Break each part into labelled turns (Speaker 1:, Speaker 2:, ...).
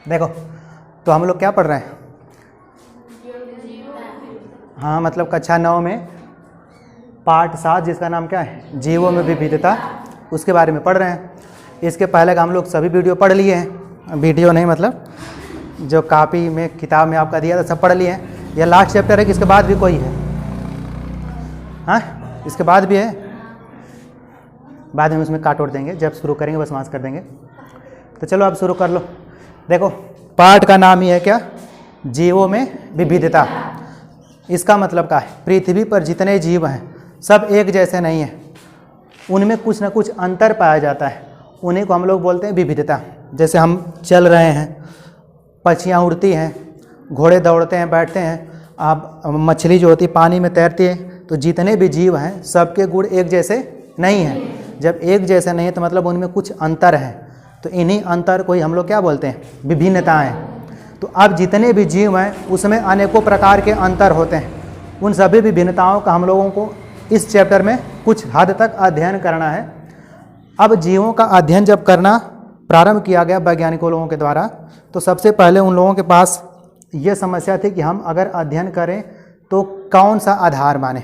Speaker 1: देखो, तो हम लोग क्या पढ़ रहे हैं? हाँ, मतलब कक्षा 9 में पाठ 7 जिसका नाम क्या है, जीवों में विविधता, उसके बारे में पढ़ रहे हैं। इसके पहले का हम लोग सभी वीडियो पढ़ लिए हैं, वीडियो नहीं मतलब जो कॉपी में किताब में आपका दिया था सब पढ़ लिए हैं। यह लास्ट चैप्टर है कि इसके बाद भी कोई है? हाँ, इसके बाद भी है, बाद में उसमें काट उड़ देंगे, जब शुरू करेंगे बस मास कर देंगे। तो चलो आप शुरू कर लो। देखो, पाठ का नाम ही है क्या, जीवों में विविधता। इसका मतलब क्या है, पृथ्वी पर जितने जीव हैं सब एक जैसे नहीं हैं, उनमें कुछ ना कुछ अंतर पाया जाता है, उन्हीं को हम लोग बोलते हैं विविधता। जैसे हम चल रहे हैं, पक्षियाँ उड़ती हैं, घोड़े दौड़ते हैं, बैठते हैं, आप मछली जो होती है पानी में तैरती है, तो जितने भी जीव हैं सबके गुण एक जैसे नहीं हैं। जब एक जैसे नहीं है तो मतलब उनमें कुछ अंतर है, तो इन्हीं अंतर को ही हम लोग क्या बोलते हैं, विभिन्नताएं। तो अब जितने भी जीव हैं उसमें अनेकों प्रकार के अंतर होते हैं, उन सभी विभिन्नताओं का हम लोगों को इस चैप्टर में कुछ हद तक अध्ययन करना है। अब जीवों का अध्ययन जब करना प्रारंभ किया गया वैज्ञानिकों लोगों के द्वारा, तो सबसे पहले उन लोगों के पास ये समस्या थी कि हम अगर अध्ययन करें तो कौन सा आधार माने।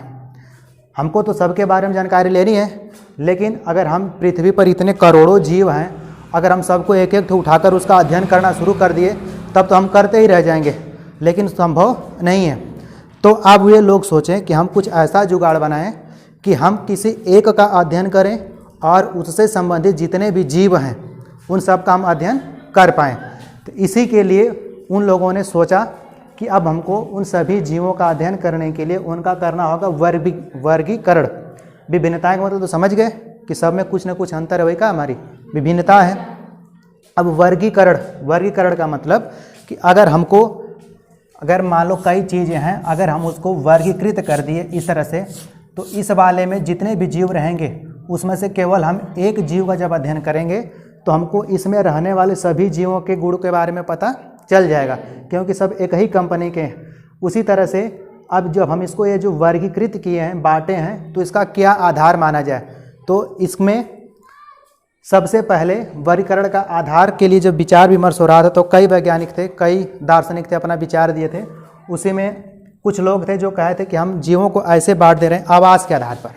Speaker 1: हमको तो सबके बारे में जानकारी लेनी है, लेकिन अगर हम पृथ्वी पर इतने करोड़ों जीव हैं, अगर हम सबको एक एक उठाकर उसका अध्ययन करना शुरू कर दिए तब तो हम करते ही रह जाएंगे, लेकिन संभव नहीं है। तो अब ये लोग सोचें कि हम कुछ ऐसा जुगाड़ बनाएं कि हम किसी एक का अध्ययन करें और उससे संबंधित जितने भी जीव हैं उन सब का हम अध्ययन कर पाएँ। तो इसी के लिए उन लोगों ने सोचा कि अब हमको उन सभी जीवों का अध्ययन करने के लिए उनका करना होगा वर्गीकरण। विभिन्नताएं का मतलब तो समझ गए कि सब में कुछ न कुछ अंतर है, वही का हमारी विभिन्नता है। अब वर्गीकरण का मतलब कि अगर मान लो कई चीज़ें हैं, अगर हम उसको वर्गीकृत कर दिए इस तरह से, तो इस वाले में जितने भी जीव रहेंगे उसमें से केवल हम एक जीव का जब अध्ययन करेंगे तो हमको इसमें रहने वाले सभी जीवों के गुण के बारे में पता चल जाएगा, क्योंकि सब एक ही कंपनी के हैं। उसी तरह से अब जब हम इसको ये जो वर्गीकृत किए हैं, बांटे हैं, तो इसका क्या आधार माना जाए, तो इसमें सबसे पहले वर्गीकरण का आधार के लिए जब विचार विमर्श हो रहा था तो कई वैज्ञानिक थे, कई दार्शनिक थे, अपना विचार दिए थे। उसी में कुछ लोग थे जो कहे थे कि हम जीवों को ऐसे बांट दे रहे हैं आवास के आधार पर,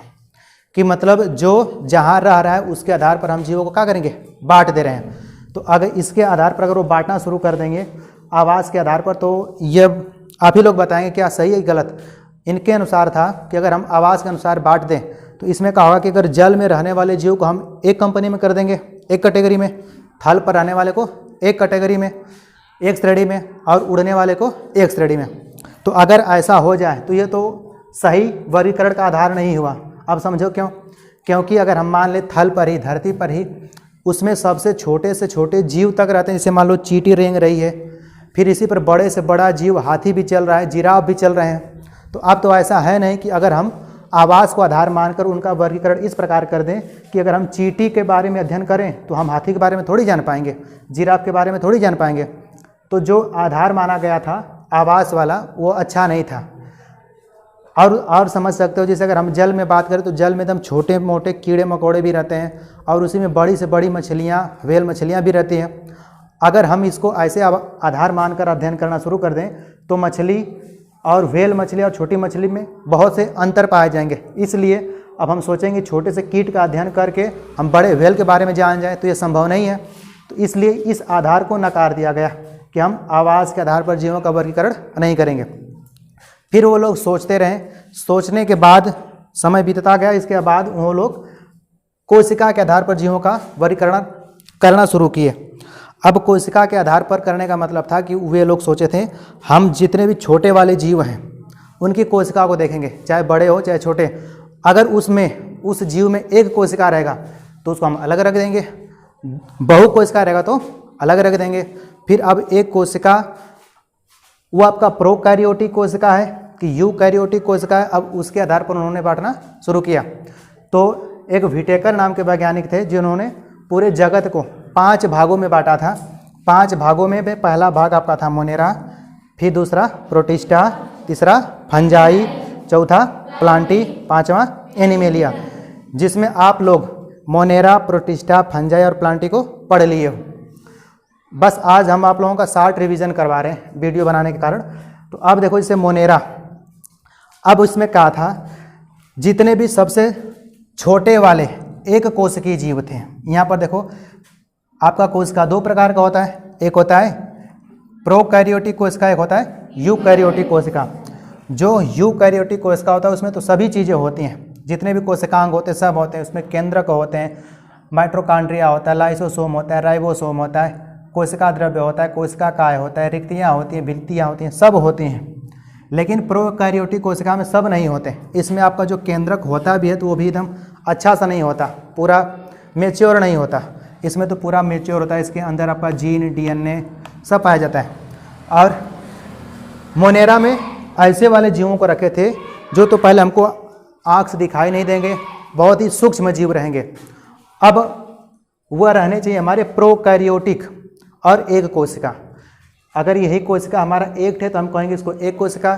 Speaker 1: कि मतलब जो जहाँ रह रहा है उसके आधार पर हम जीवों को क्या करेंगे, बांट दे रहे हैं। तो अगर इसके आधार पर अगर वो बांटना शुरू कर देंगे आवास के आधार पर, तो ये आप ही लोग बताएंगे क्या सही है गलत। इनके अनुसार था कि अगर हम आवास के अनुसार बांट दें तो इसमें कहा होगा कि अगर जल में रहने वाले जीव को हम एक कंपनी में कर देंगे, एक कैटेगरी में, थल पर रहने वाले को एक कैटेगरी में, एक श्रेणी में, और उड़ने वाले को एक श्रेणी में। तो अगर ऐसा हो जाए तो ये तो सही वर्गीकरण का आधार नहीं हुआ। अब समझो क्यों, क्योंकि अगर हम मान लें थल पर ही, धरती पर ही, उसमें सबसे छोटे से छोटे जीव तक रहते हैं। जैसे मान लो चींटी रेंग रही है, फिर इसी पर बड़े से बड़ा जीव हाथी भी चल रहा है, जिराफ भी चल रहे हैं। तो अब तो ऐसा है नहीं कि अगर हम आवास को आधार मानकर उनका वर्गीकरण इस प्रकार कर दें कि अगर हम चींटी के बारे में अध्ययन करें तो हम हाथी के बारे में थोड़ी जान पाएंगे, जिराफ के बारे में थोड़ी जान पाएंगे। तो जो आधार माना गया था आवास वाला वो अच्छा नहीं था। और समझ सकते हो, जैसे अगर हम जल में बात करें तो जल में एकदम छोटे मोटे कीड़े मकोड़े भी रहते हैं, और उसी में बड़ी से बड़ी मछलियाँ, व्हेल मछलियाँ भी रहती हैं। अगर हम इसको ऐसे आधार मानकर अध्ययन करना शुरू कर दें तो मछली और व्हेल मछली और छोटी मछली में बहुत से अंतर पाए जाएंगे। इसलिए अब हम सोचेंगे छोटे से कीट का अध्ययन करके हम बड़े व्हेल के बारे में जान जाएं, तो ये संभव नहीं है। तो इसलिए इस आधार को नकार दिया गया कि हम आवास के आधार पर जीवों का वर्गीकरण नहीं करेंगे। फिर वो लोग सोचते रहे, सोचने के बाद समय बीतता गया। इसके बाद वो लोग कोशिका के आधार पर जीवों का वर्गीकरण करना शुरू किए। अब कोशिका के आधार पर करने का मतलब था कि वे लोग सोचे थे हम जितने भी छोटे वाले जीव हैं उनकी कोशिका को देखेंगे, चाहे बड़े हो चाहे छोटे। अगर उसमें उस जीव में एक कोशिका रहेगा तो उसको हम अलग रख देंगे, बहु कोशिका रहेगा तो अलग रख देंगे। फिर अब एक कोशिका वो आपका प्रोकैरियोटिक कोशिका है कि यूकैरियोटिक कोशिका है, अब उसके आधार पर उन्होंने बांटना शुरू किया। तो एक विटेकर नाम के वैज्ञानिक थे जिन्होंने पूरे जगत को 5 भागों में बांटा था। 5 भागों में पहला भाग आपका था मोनेरा, फिर दूसरा प्रोटिस्टा, तीसरा फंजाई, चौथा प्लांटी, पांचवा एनिमेलिया, जिसमें आप लोग मोनेरा, प्रोटिस्टा, फंजाई और प्लांटी को पढ़ लिए हो। बस आज हम आप लोगों का शार्ट रिवीजन करवा रहे हैं वीडियो बनाने के कारण। तो अब देखो जैसे मोनेरा, अब इसमें क्या था, जितने भी सबसे छोटे वाले एक कोशिकीय जीव थे। यहाँ पर देखो आपका कोशिका दो प्रकार का होता है, एक होता है प्रोकैरियोटिक कोशिका, एक होता है यूकैरियोटिक कोशिका। जो यूकैरियोटिक कोशिका होता है उसमें तो सभी चीज़ें होती हैं, जितने भी कोशिकांग होते हैं सब होते हैं। उसमें केंद्रक होते हैं, माइटोकॉन्ड्रिया होता है, लाइसोसोम होता है, राइबोसोम होता है, कोशिका द्रव्य होता है, कोशिका काय होता है, रिक्तियाँ होती हैं, भित्तियाँ होती हैं, सब होती हैं। लेकिन प्रोकैरियोटिक कोशिका में सब नहीं होते। इसमें आपका जो केंद्रक होता भी है तो वो भी एकदम अच्छा सा नहीं होता, पूरा मेच्योर नहीं होता। इसमें तो पूरा मेच्योर होता है, इसके अंदर आपका जीन डीएनए सब पाया जाता है। और मोनेरा में ऐसे वाले जीवों को रखे थे जो तो पहले हमको आँख से दिखाई नहीं देंगे, बहुत ही सूक्ष्म जीव रहेंगे। अब वह रहने चाहिए हमारे प्रोकैरियोटिक और एक कोशिका। अगर यही कोशिका हमारा एक है तो हम कहेंगे इसको एक कोशिका,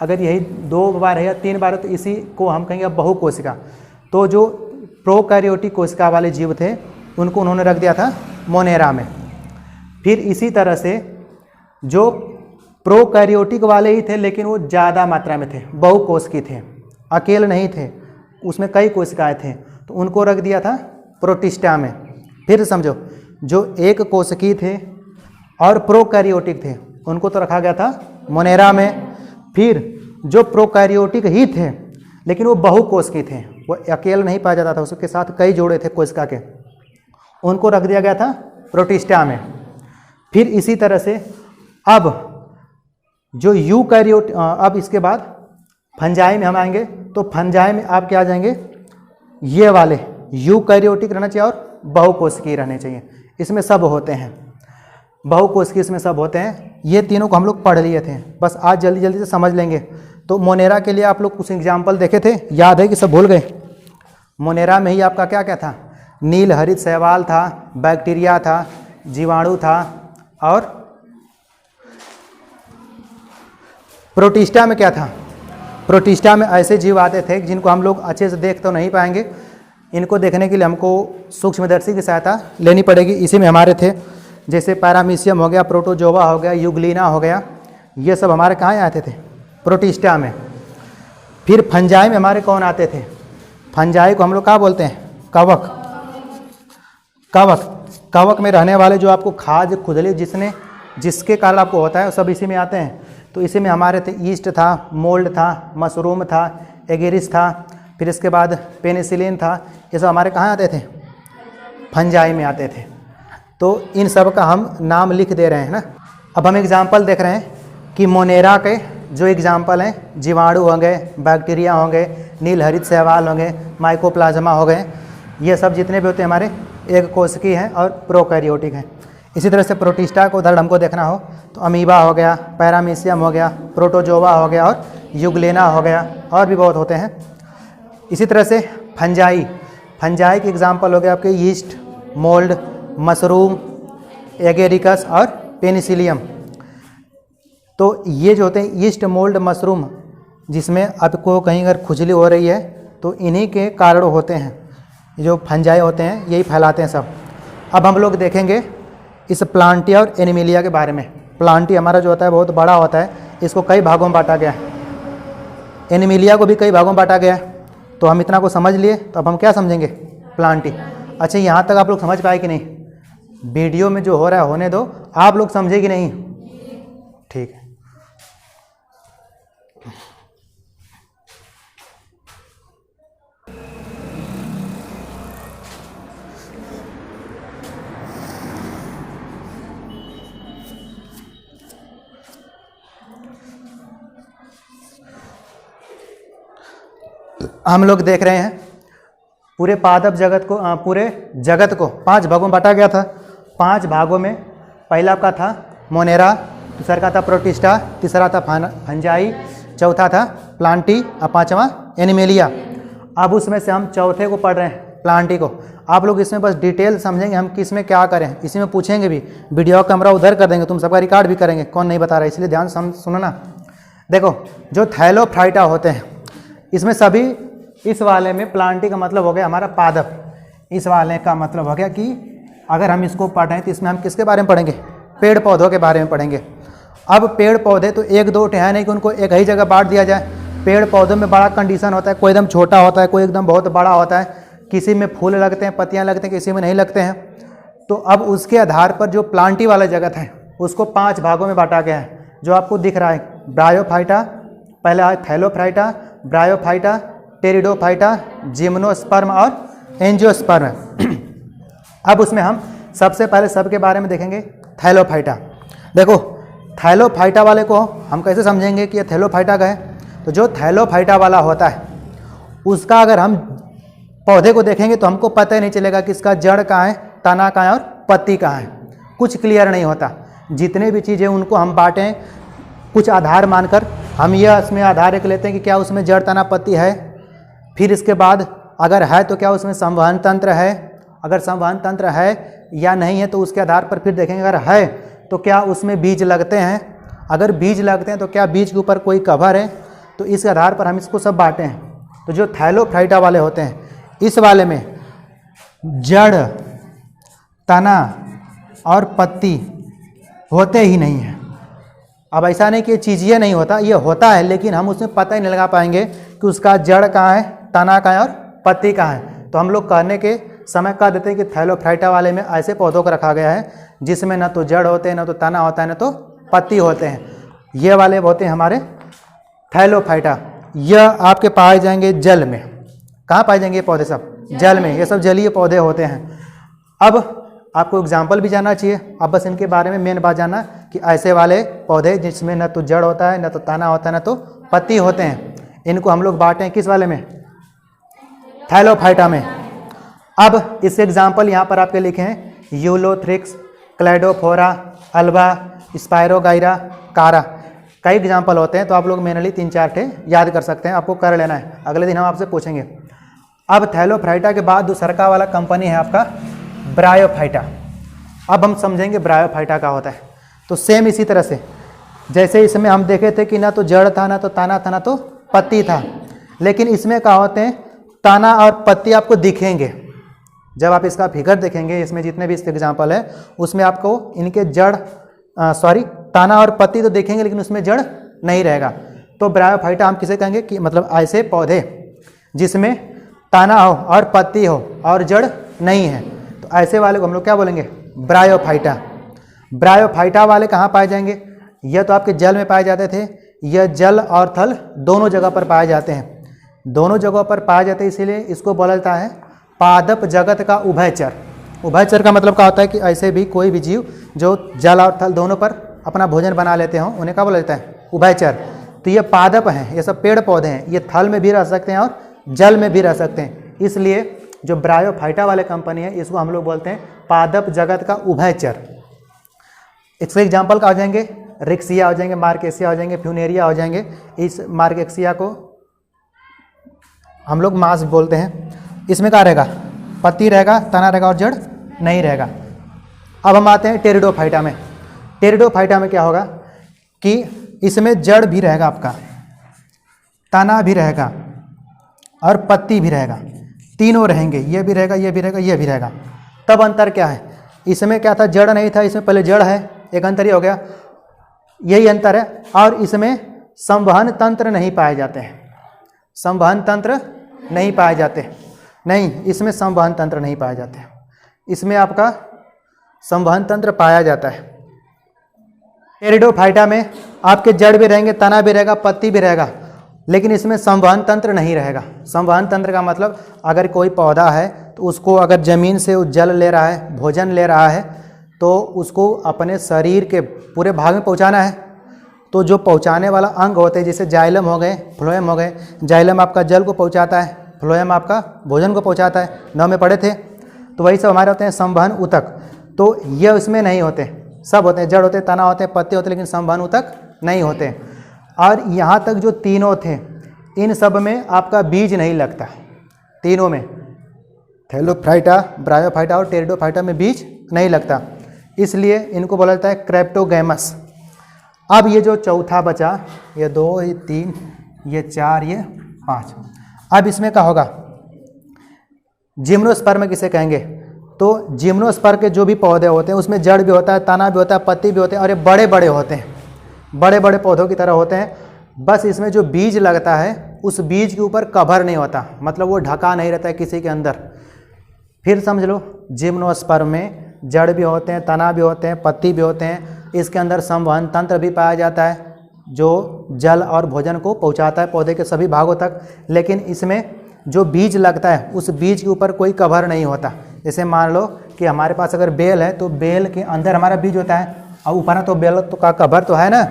Speaker 1: अगर यही 2 बार है या 3 बार है तो इसी को हम कहेंगे बहुकोशिका। तो जो प्रोकैरियोटिक कोशिका वाले जीव थे उनको उन्होंने रख दिया था मोनेरा में। फिर इसी तरह से जो प्रोकैरियोटिक वाले ही थे लेकिन वो ज़्यादा मात्रा में थे, बहुकोशिकीय थे, अकेले नहीं थे, उसमें कई कोशिकाएँ थे, तो उनको रख दिया था प्रोटिस्टा में। फिर समझो, जो एक कोशिकीय थे और प्रोकैरियोटिक थे उनको तो रखा गया था मोनेरा में। फिर जो प्रोकैरियोटिक ही थे लेकिन वो बहुकोशिकीय थे, वो अकेले नहीं पाया जाता था, उसके साथ कई जोड़े थे कोशिका के, उनको रख दिया गया था प्रोटिस्टा में। फिर इसी तरह से अब जो यूकैरियोट, अब इसके बाद फंजाई में हम आएंगे, तो फंजाई में आप क्या आ जाएंगे, ये वाले यूकैरियोटिक रहना चाहिए और बहुकोशिकीय रहने चाहिए। इसमें सब होते हैं, बहुकोशिकीय इसमें सब होते हैं। ये तीनों को हम लोग पढ़ लिए थे, बस आज जल्दी जल्दी से समझ लेंगे। तो मोनेरा के लिए आप लोग कुछ एग्जाम्पल देखे थे, याद है कि सब भूल गए? मोनेरा में ही आपका क्या क्या था, नील हरित शैवाल था, बैक्टीरिया था, जीवाणु था, और प्रोटिस्टा में क्या था, प्रोटिस्टा में ऐसे जीव आते थे जिनको हम लोग अच्छे से देख तो नहीं पाएंगे, इनको देखने के लिए हमको सूक्ष्मदर्शी की सहायता लेनी पड़ेगी। इसी में हमारे थे जैसे पैरामीशियम हो गया, प्रोटोजोवा हो गया, यूग्लिना हो गया, ये सब हमारे कहाँ आते थे, प्रोटिस्टा में। फिर फंजाई में हमारे कौन आते थे, फंजाई को हम लोग क्या बोलते हैं, कवक। कवक, कवक में रहने वाले जो आपको खाज खुजली जिसके कारण आपको होता है, वो सब इसी में आते हैं। तो इसी में हमारे थे ईस्ट था, मोल्ड था, मशरूम था, एगेरिस था, फिर इसके बाद पेनिसिलिन था, ये सब हमारे कहाँ आते थे, फंजाई में आते थे। तो इन सब का हम नाम लिख दे रहे हैं ना। अब हम एग्जाम्पल देख रहे हैं कि मोनेरा के जो एग्जाम्पल हैं, जीवाणु हो गए, बैक्टीरिया हो गए, नील हरित शैवाल हो गए, माइकोप्लाज्मा हो गए, ये सब जितने भी होते हैं हमारे एक कोशिकीय हैं और प्रोकैरियोटिक हैं। इसी तरह से प्रोटिस्टा को उदाहरण हमको देखना हो तो अमीबा हो गया, पैरामीशियम हो गया, प्रोटोजोवा हो गया और यूग्लिना हो गया, और भी बहुत होते हैं। इसी तरह से फंजाई, फंजाई के एग्जाम्पल हो गए आपके ईस्ट, मोल्ड, मशरूम, एगेरिकस और पेनिसिलियम। तो ये जो होते हैं ईस्ट, मोल्ड, मशरूम, जिसमें आपको कहीं अगर खुजली हो रही है तो इन्हीं के कारण होते हैं, जो फंजाई होते हैं यही फैलाते हैं सब। अब हम लोग देखेंगे इस प्लांटिया और एनिमिलिया के बारे में। प्लांटिया हमारा जो होता है बहुत बड़ा होता है, इसको कई भागों में बांटा गया है, एनिमिलिया को भी कई भागों में बांटा गया है। तो हम इतना को समझ लिए, तो अब हम क्या समझेंगे, प्लांटी। अच्छा, यहाँ तक आप लोग समझ पाए कि नहीं? वीडियो में जो हो रहा है होने दो, आप लोग समझे कि नहीं? ठीक है। हम लोग देख रहे हैं पूरे पादप जगत को, पूरे जगत को 5 भागों में बांटा गया था। 5 भागों में पहला का था मोनेरा, दूसरा का था प्रोटिस्टा, तीसरा था फंजाई, चौथा था प्लांटी और 5वां एनिमेलिया। अब उसमें से हम चौथे को पढ़ रहे हैं, प्लांटी को। आप लोग इसमें बस डिटेल समझेंगे हम किस में क्या करें, इसी में पूछेंगे भी, वीडियो कैमरा उधर कर देंगे, तुम सबका रिकॉर्ड भी करेंगे, कौन नहीं बता रहा है, इसलिए ध्यान सुनना। देखो, जो थैलोफ्राइटा होते हैं इसमें सभी, इस वाले में प्लांटी का मतलब हो गया हमारा पादप, इस वाले का मतलब हो गया कि अगर हम इसको पढ़ रहे हैं तो इसमें हम किसके बारे में पढ़ेंगे, पेड़ पौधों के बारे में पढ़ेंगे। अब पेड़ पौधे तो एक दो है नहीं कि उनको एक ही जगह बांट दिया जाए। पेड़ पौधों में बड़ा कंडीशन होता है, कोई एकदम छोटा होता है, कोई एकदम बहुत बड़ा होता है, किसी में फूल लगते हैं, पत्तियां लगते हैं, किसी में नहीं लगते हैं। तो अब उसके आधार पर जो प्लांटी वाला जगत है उसको 5 भागों में बांटा गया है, जो आपको दिख रहा है। ब्रायोफाइटा, पहले आए थैलोफ्राइटा, ब्रायोफाइटा, टेरिडोफाइटा, जिम्नोस्पर्म और एंजियोस्पर्म। अब उसमें हम सबसे पहले सबके बारे में देखेंगे थैलोफाइटा। देखो थैलोफाइटा वाले को हम कैसे समझेंगे कि ये थैलोफाइटा का है। तो जो थैलोफाइटा वाला होता है उसका अगर हम पौधे को देखेंगे तो हमको पता ही नहीं चलेगा कि इसका जड़ कहाँ है, तना कहाँ है और पत्ती कहाँ है, कुछ क्लियर नहीं होता। जितने भी चीज़ें उनको हम बांटें कुछ आधार मानकर, हम यह इसमें आधार एक लेते हैं कि क्या उसमें जड़ तना पत्ती है, फिर इसके बाद अगर है तो क्या उसमें संवहन तंत्र है, अगर संवहन तंत्र है या नहीं है तो उसके आधार पर फिर देखेंगे अगर है तो क्या उसमें बीज लगते हैं, अगर बीज लगते हैं तो क्या बीज के ऊपर कोई कवर है। तो इस आधार पर हम इसको सब बांटे हैं। तो जो थैलोफाइटा वाले होते हैं इस वाले में जड़, तना और पत्ती होते ही नहीं है। अब ऐसा नहीं कि ये चीज़ ये नहीं होता, ये होता है, लेकिन हम उसमें पता ही नहीं लगा पाएंगे कि उसका जड़ कहाँ है, तना कहाँ है और पत्ती कहाँ है। तो हम लोग कहने के समय कह देते हैं कि थैलोफाइटा वाले में ऐसे पौधों को रखा गया है जिसमें न तो जड़ होते हैं, न तो तना होता है, न तो पत्ती होते हैं। ये वाले होते हैं हमारे थैलोफाइटा। यह आपके पाए जाएंगे जल में। कहाँ पाए जाएंगे ये पौधे? सब जल में। ये सब जलीय पौधे होते हैं। अब आपको एग्जाम्पल भी जानना चाहिए। अब बस इनके बारे में मेन बात जानना कि ऐसे वाले पौधे जिसमें न तो जड़ होता है, न तो तना होता है, न तो पत्ती होते हैं, इनको हम लोग बांटे हैं किस वाले में? थैलोफाइटा में। अब इसके एग्जाम्पल यहाँ पर आपके लिखे हैं यूलोथ्रिक्स, क्लैडोफोरा, अल्बा, स्पायरोगाइरा, कारा। कई एग्जाम्पल होते हैं तो आप लोग मेनली 3-4 ठे याद कर सकते हैं, आपको कर लेना है, अगले दिन हम आपसे पूछेंगे। अब थैलोफाइटा के बाद दूसरा वाला कंपनी है आपका ब्रायोफाइटा। अब हम समझेंगे ब्रायोफाइटा का होता है। तो सेम इसी तरह से जैसे इसमें हम देखे थे कि ना तो जड़ था, ना तो तना था, ना तो पत्ती था, लेकिन इसमें क्या होते हैं तना और पत्ती आपको दिखेंगे। जब आप इसका फिगर देखेंगे, इसमें जितने भी इसके एग्जाम्पल है उसमें आपको इनके जड़ तना और पत्ती तो देखेंगे लेकिन उसमें जड़ नहीं रहेगा। तो ब्रायोफाइटा हम किसे कहेंगे कि मतलब ऐसे पौधे जिसमें तना हो और पत्ती हो और जड़ नहीं है, तो ऐसे वाले को हम लोग क्या बोलेंगे? ब्रायोफाइटा। ब्रायोफाइटा वाले कहाँ पाए जाएंगे? यह तो आपके जल में पाए जाते थे, यह जल और थल दोनों जगह पर पाए जाते हैं। दोनों जगहों पर पाए जाते हैं, इसीलिए इसको बोला जाता है पादप जगत का उभयचर। उभयचर का मतलब क्या होता है कि ऐसे भी कोई भी जीव जो जल और थल दोनों पर अपना भोजन बना लेते हों उन्हें क्या बोला जाता है? उभयचर। तो ये पादप हैं, ये सब पेड़ पौधे हैं, ये थल में भी रह सकते हैं और जल में भी रह सकते हैं। इसलिए जो ब्रायोफाइटा वाले कंपनी है इसको हम लोग बोलते हैं पादप जगत का उभयचर। इसके एग्जाम्पल का हो जाएंगे रिक्सिया हो जाएंगे, मार्केसिया हो जाएंगे, फ्यूनेरिया हो जाएंगे। इस मार्केसिया को हम लोग मास बोलते हैं। इसमें क्या रहेगा? पत्ती रहेगा, तना रहेगा और जड़ नहीं रहेगा। अब हम आते हैं टेरिडोफाइटा में। टेरिडोफाइटा में क्या होगा कि इसमें जड़ भी रहेगा, आपका तना भी रहेगा और पत्ती भी रहेगा, तीनों रहेंगे। ये भी रहेगा, ये भी रहेगा, ये भी रहेगा। तब अंतर क्या है? इसमें क्या था? जड़ नहीं था, इसमें पहले जड़ है, एक अंतर ही हो गया, यही अंतर है। और इसमें संवहन तंत्र नहीं पाए जाते हैं। संवहन तंत्र नहीं पाए जाते, नहीं, इसमें संवहन तंत्र नहीं पाए जाते। इसमें आपका संवहन तंत्र पाया जाता है। टेरिडोफाइटा में आपके जड़ भी रहेंगे, तना भी रहेगा, पत्ती भी रहेगा, लेकिन इसमें संवहन तंत्र नहीं रहेगा। संवहन तंत्र का मतलब अगर कोई पौधा है तो उसको अगर ज़मीन से जल ले रहा है, भोजन ले रहा है, तो उसको अपने शरीर के पूरे भाग में पहुंचाना है। तो जो पहुंचाने वाला अंग होते हैं जैसे जाइलम हो गए, फ्लोएम हो गए। जाइलम आपका जल को पहुंचाता है, फ्लोएम आपका भोजन को पहुंचाता है, 9 में पढ़े थे। तो वही सब हमारे होते हैं संवहन ऊतक। तो ये उसमें नहीं होते, सब होते हैं, जड़ होते हैं, तना होते हैं, पत्ते होते हैं, लेकिन संवहन ऊतक नहीं होते। और यहाँ तक जो तीनों थे इन सब में आपका बीज नहीं लगता। तीनों में, थैलोफाइटा, ब्रायोफाइटा और टेरिडोफाइटा में बीज नहीं लगता, इसलिए इनको बोला जाता है क्रेप्टोगैमस। अब ये जो चौथा बचा, ये 2, ये 3, ये 4, ये 5, अब इसमें क्या होगा? जिम्नोस्पर्म किसे कहेंगे? तो जिम्नोस्पर्म के जो भी पौधे होते हैं उसमें जड़ भी होता है, तना भी होता है, पत्ती भी होते हैं और ये बड़े बड़े होते हैं, बड़े बड़े पौधों की तरह होते हैं। बस इसमें जो बीज लगता है उस बीज के ऊपर कवर नहीं होता, मतलब वो ढका नहीं रहता है किसी के अंदर। फिर समझ लो, जिम्नोस्पर्म में जड़ भी होते हैं, तना भी होते हैं, पत्ती भी होते हैं। इसके अंदर संवहन तंत्र भी पाया जाता है जो जल और भोजन को पहुंचाता है पौधे के सभी भागों तक। लेकिन इसमें जो बीज लगता है उस बीज के ऊपर कोई कवर नहीं होता। जैसे मान लो कि हमारे पास अगर बेल है तो बेल के अंदर हमारा बीज होता है और ऊपर तो बेल तो का कवर तो है ना।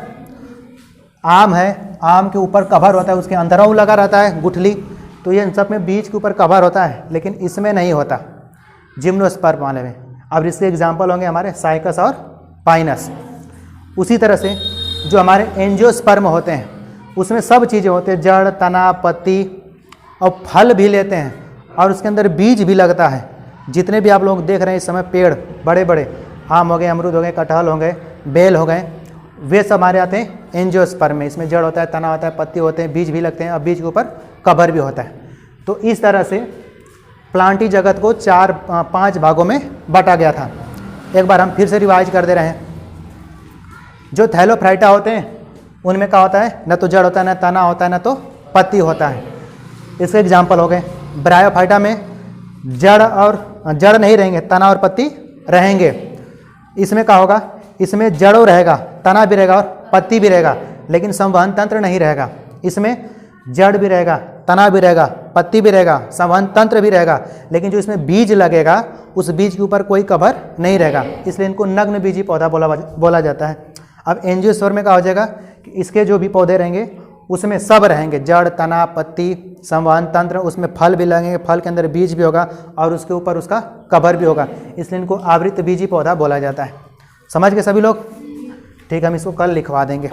Speaker 1: आम है, आम के ऊपर कवर होता है, उसके अंदर वो लगा रहता है गुठली, तो ये इन सब में बीज के ऊपर कवर होता है, लेकिन इसमें नहीं होता जिम्नोस्पर्म वाले में। अब इसके एग्जाम्पल होंगे हमारे साइकस और पाइनस। उसी तरह से जो हमारे एंजियोस्पर्म होते हैं उसमें सब चीज़ें होती हैं, जड़, तना, पत्ती और फल भी लेते हैं और उसके अंदर बीज भी लगता है। जितने भी आप लोग देख रहे हैं इस समय पेड़ बड़े बड़े, आम हो गए, अमरूद हो गए, कटहल हो गए, बेल हो गए, वे सब हमारे आते हैं एंजियोस्पर्म में। इसमें जड़ होता है, तना होता है, पत्ती होते हैं, बीज भी लगते हैं और बीज के ऊपर कवर भी होता है। तो इस तरह से प्लांटी जगत को 4-5 भागों में बांटा गया था। एक बार हम फिर से रिवाइज कर दे रहे हैं। जो थैलोफ्राइटा होते हैं उनमें क्या होता है, न तो जड़ होता है, न तना होता है, न तो पत्ती होता है। इसके एग्जाम्पल हो गए। ब्रायोफाइटा में जड़ नहीं रहेंगे, तना और पत्ती रहेंगे। इसमें क्या होगा, इसमें जड़ों रहेगा, तना भी रहेगा और पत्ती भी रहेगा, लेकिन संवहन तंत्र नहीं रहेगा। इसमें जड़ भी रहेगा, तना भी रहेगा, पत्ती भी रहेगा, संवहन तंत्र भी रहेगा, लेकिन जो इसमें बीज लगेगा उस बीज के ऊपर कोई कवर नहीं रहेगा, इसलिए इनको नग्न बीजी पौधा बोला जाता है। अब एंजियोस्पर्म में क्या हो जाएगा कि इसके जो भी पौधे रहेंगे उसमें सब रहेंगे, जड़, तना, पत्ती, संवहन तंत्र, उसमें फल भी लगेंगे, फल के अंदर बीज भी होगा और उसके ऊपर उसका कवर भी होगा, इसलिए इनको आवृत बीजी पौधा बोला जाता है। समझ गए सभी लोग? ठीक है, हम इसको कल लिखवा देंगे।